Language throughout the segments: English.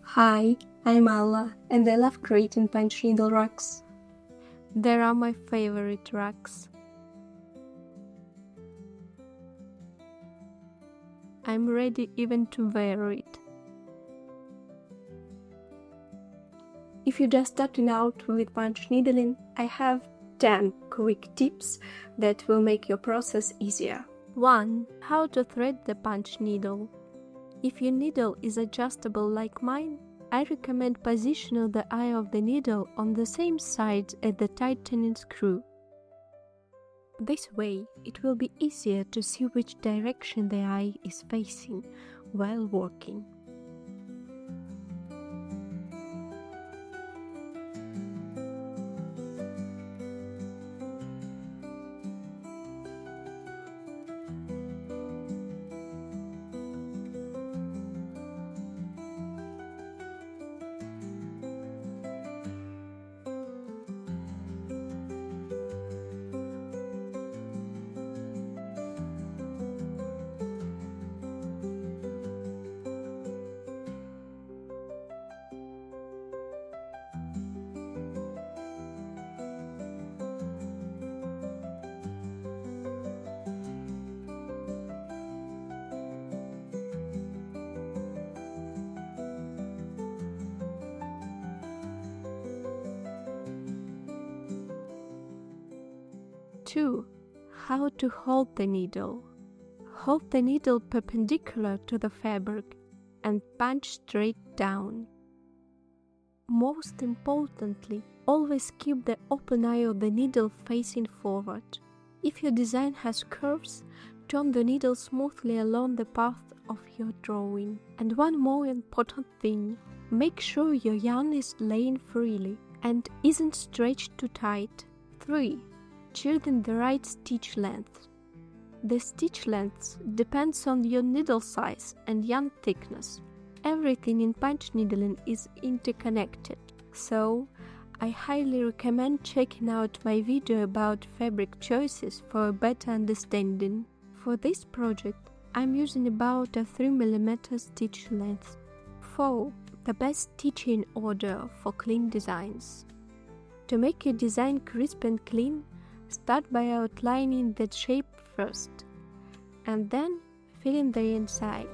Hi, I'm Alla, and I love creating punch needle rugs. They are my favorite rugs. I'm ready even to wear it. If you're just starting out with punch needling, I have 10 quick tips that will make your process easier. 1. How to thread the punch needle. If your needle is adjustable like mine, I recommend positioning the eye of the needle on the same side as the tightening screw. This way, it will be easier to see which direction the eye is facing while working. Two. How to hold the needle. Hold the needle perpendicular to the fabric and punch straight down. Most importantly, always keep the open eye of the needle facing forward. If your design has curves, turn the needle smoothly along the path of your drawing. And one more important thing, make sure your yarn is laying freely and isn't stretched too tight. 3. Choosing the right stitch length. The stitch length depends on your needle size and yarn thickness. Everything in punch needling is interconnected, so I highly recommend checking out my video about fabric choices for a better understanding. For this project, I'm using about a 3mm stitch length. 4. The best stitching order for clean designs. To make your design crisp and clean, start by outlining the shape first, and then fill in the inside.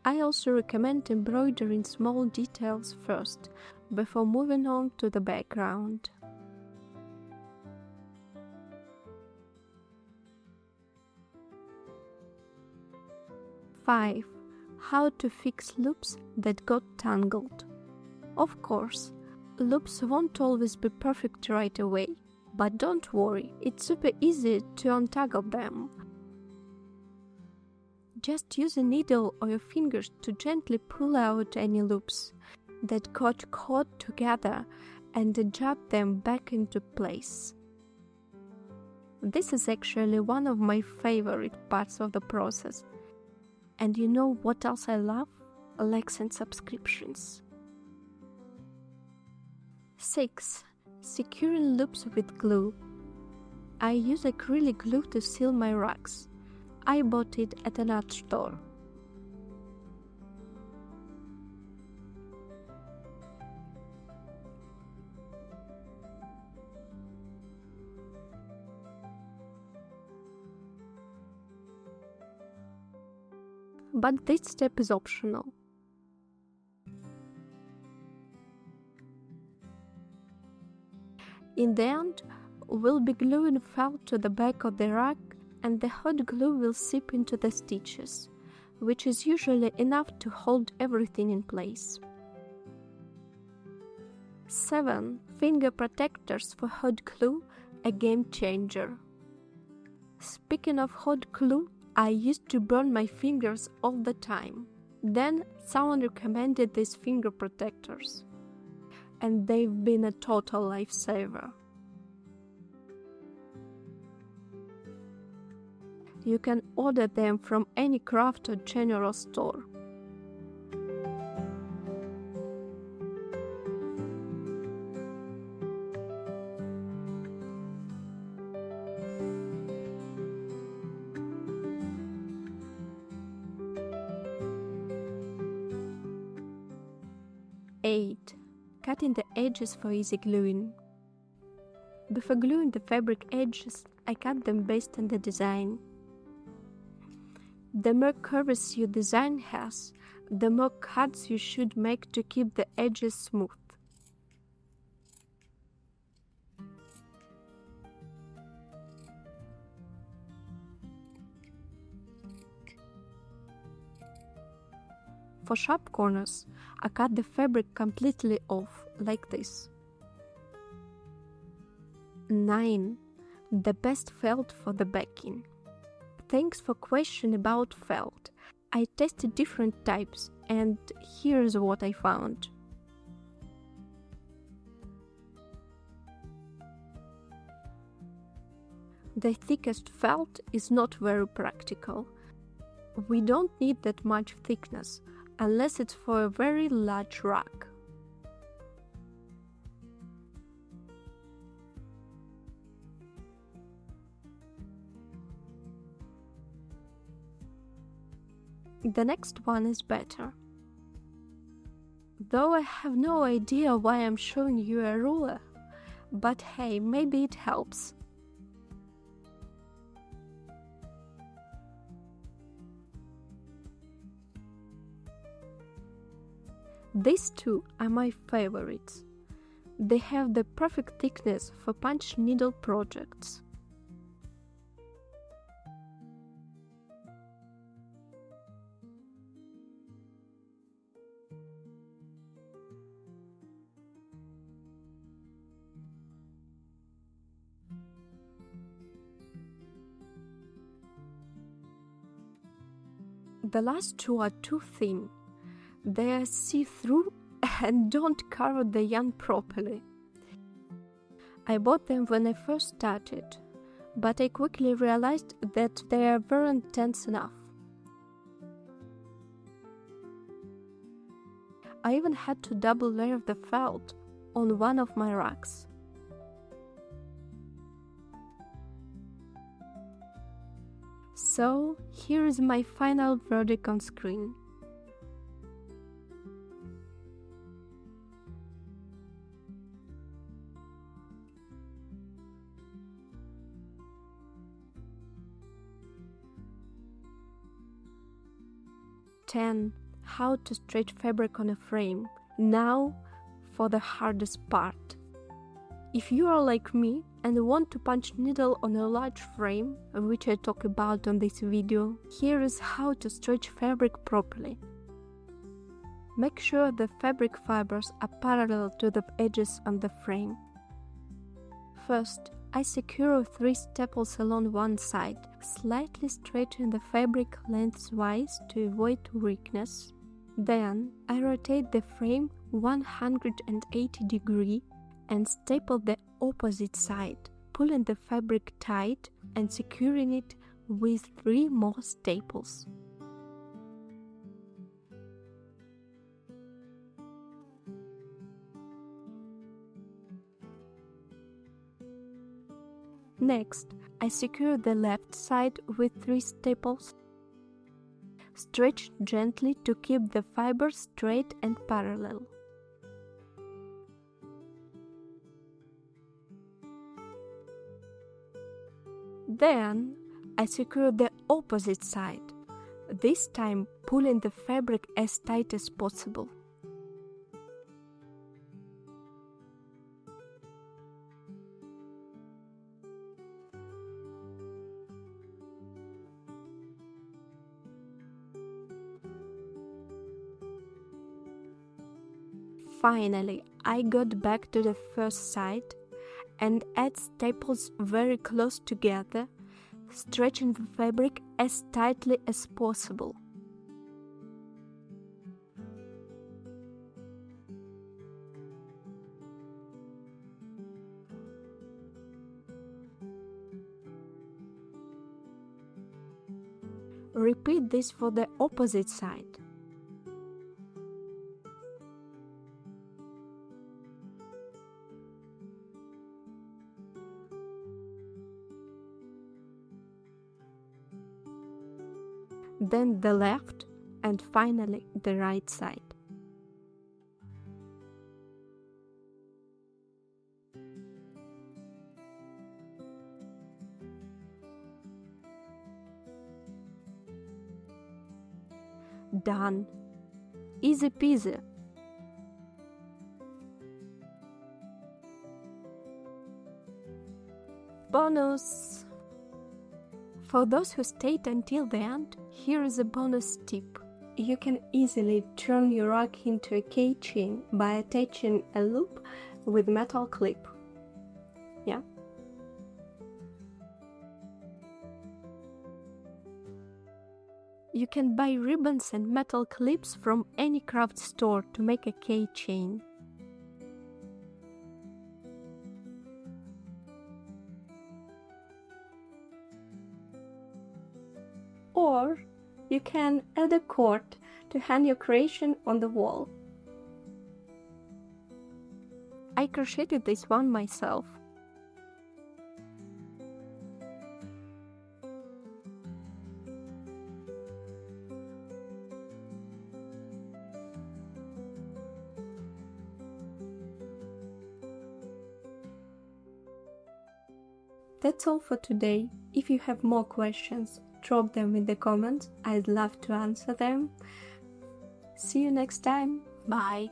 I also recommend embroidering small details first, before moving on to the background. Five. How to fix loops that got tangled. Of course, loops won't always be perfect right away, but don't worry, it's super easy to untangle them. Just use a needle or your fingers to gently pull out any loops that got caught together and adjust them back into place. This is actually one of my favorite parts of the process. And you know what else I love? Likes and subscriptions. 6. Securing loops with glue. I use acrylic glue to seal my rugs. I bought it at an art store. But this step is optional. In the end, we'll be gluing felt to the back of the rug, and the hot glue will seep into the stitches, which is usually enough to hold everything in place. 7. Finger protectors for hot glue, a game changer. Speaking of hot glue, I used to burn my fingers all the time. Then someone recommended these finger protectors. and they've been a total lifesaver. You can order them from any craft or general store. Eight. Cutting the edges for easy gluing. Before gluing the fabric edges, I cut them based on the design. The more curves your design has, the more cuts you should make to keep the edges smooth. For sharp corners, I cut the fabric completely off, like this. 9. The best felt for the backing. Thanks for question about felt. I tested different types, and here's what I found. The thickest felt is not very practical. We don't need that much thickness, unless it's for a very large rug. The next one is better. Though I have no idea why I'm showing you a ruler, but hey, maybe it helps. These two are my favorites. They have the perfect thickness for punch needle projects. The last two are too thin. They are see-through and don't cover the yarn properly. I bought them when I first started, but I quickly realized that they weren't tense enough. I even had to double layer the felt on one of my rugs. So, here is my final verdict on screen. How to stretch fabric on a frame. Now for the hardest part. If you are like me and want to punch needle on a large frame, which I talk about on this video, here is how to stretch fabric properly. Make sure the fabric fibers are parallel to the edges on the frame. First, I secure 3 staples along one side, slightly straighten the fabric lengthwise to avoid weakness. Then, I rotate the frame 180 degrees and staple the opposite side, pulling the fabric tight and securing it with 3 more staples. Next, I secure the left side with 3 staples. Stretch gently to keep the fibers straight and parallel. Then, I secure the opposite side, this time pulling the fabric as tight as possible. Finally, I got back to the first side and add staples very close together, stretching the fabric as tightly as possible. Repeat this for the opposite side. Then the left, and finally the right side. Done. Easy peasy. Bonus! For those who stayed until the end, here is a bonus tip. You can easily turn your rock into a keychain by attaching a loop with metal clip. Yeah. You can buy ribbons and metal clips from any craft store to make a keychain. Or you can add a cord to hang your creation on the wall. I crocheted this one myself. That's all for today. If you have more questions, drop them in the comments. I'd love to answer them. See you next time. Bye.